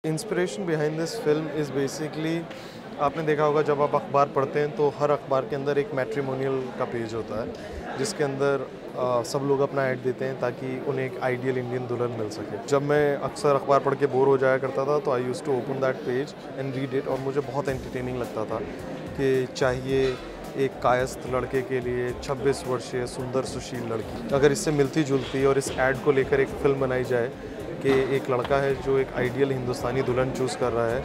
Inspiration behind this film is basically, आपने देखा होगा जब आप अखबार पढ़ते हैं तो हर अखबार के अंदर एक मैट्रिमोनियल का पेज होता है जिसके अंदर सब लोग अपना ऐड देते हैं ताकि उन्हें एक आइडियल इंडियन दुल्हन मिल सके। जब मैं अक्सर अखबार पढ़ के बोर हो जाया करता था तो I used to open that page and read it, और मुझे बहुत एंटरटेनिंग लगता था कि चाहिए एक कायस्थ लड़के के लिए 26 वर्षीय सुंदर सुशील लड़की। अगर इससे मिलती जुलती और इस ऐड को लेकर एक फ़िल्म बनाई जाए कि एक लड़का है जो एक आइडियल हिंदुस्तानी दुल्हन चूज़ कर रहा है,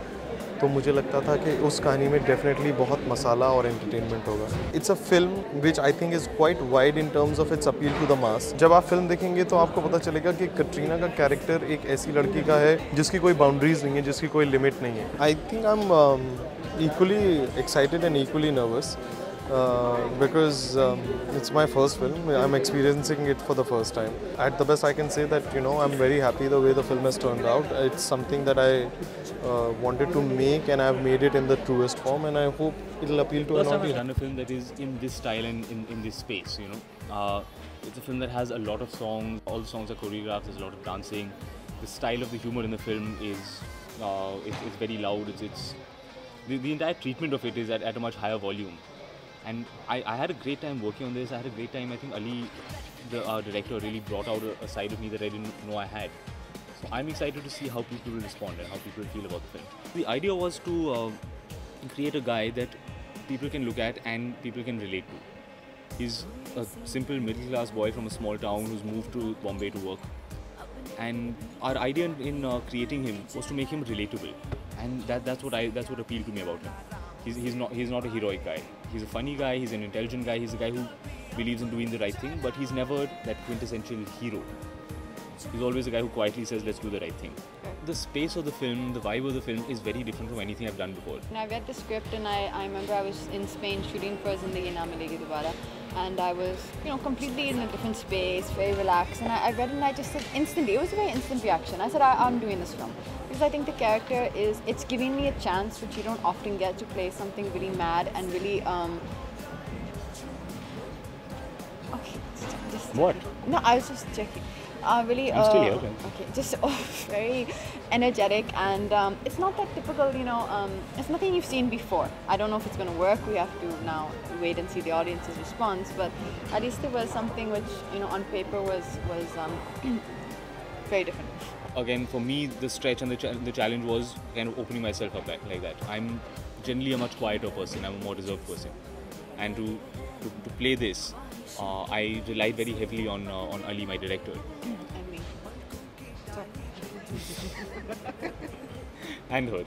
तो मुझे लगता था कि उस कहानी में डेफिनेटली बहुत मसाला और एंटरटेनमेंट होगा। It's a film which I think is quite wide in terms of its appeal to the mass. जब आप फिल्म देखेंगे तो आपको पता चलेगा कि कटरीना का कैरेक्टर एक ऐसी लड़की का है जिसकी कोई बाउंड्रीज नहीं है, जिसकी कोई लिमिट नहीं है। I think I am equally excited and equally nervous because it's my first film. I'm experiencing it for the first time. At the best I can say that, I'm very happy the way the film has turned out. It's something that I wanted to make, and I've made it in the truest form, and I hope it'll appeal to an audience. First time I've done a film that is in this style and in this space, It's a film that has a lot of songs. All the songs are choreographed. There's a lot of dancing. The style of the humor in the film is it's very loud. It's the entire treatment of it is at a much higher volume. And I had a great time working on this. I had a great time. I think Ali, the director, really brought out a side of me that I didn't know I had. So I'm excited to see how people will respond and how people will feel about the film. The idea was to create a guy that people can look at and people can relate to. He's a simple middle-class boy from a small town who's moved to Bombay to work. And our idea in creating him was to make him relatable. And that's what appealed to me about him. He's not a heroic guy. He's a funny guy, he's an intelligent guy, he's a guy who believes in doing the right thing, but he's never that quintessential hero. He's always a guy who quietly says, let's do the right thing. The space of the film, the vibe of the film is very different from anything I've done before. And I read the script and I remember I was in Spain shooting for Zindagi Na Milegi Dobara, and I was, completely in a different space, very relaxed, and I read it and I just said instantly, it was a very instant reaction. I said, I'm doing this film. Because I think the character it's giving me a chance which you don't often get, to play something really mad and really, okay, just What? No, I was just checking. Really, I'm still here. Okay, just very energetic, and it's not that typical, it's nothing you've seen before. I don't know if it's going to work. We have to now wait and see the audience's response, but at least it was something which, on paper was very different. Again, for me, the stretch and the challenge was kind of opening myself up like that. I'm generally a much quieter person. I'm a more reserved person, and to play this, I relied very heavily on Ali, my director. And me. Sorry. And her.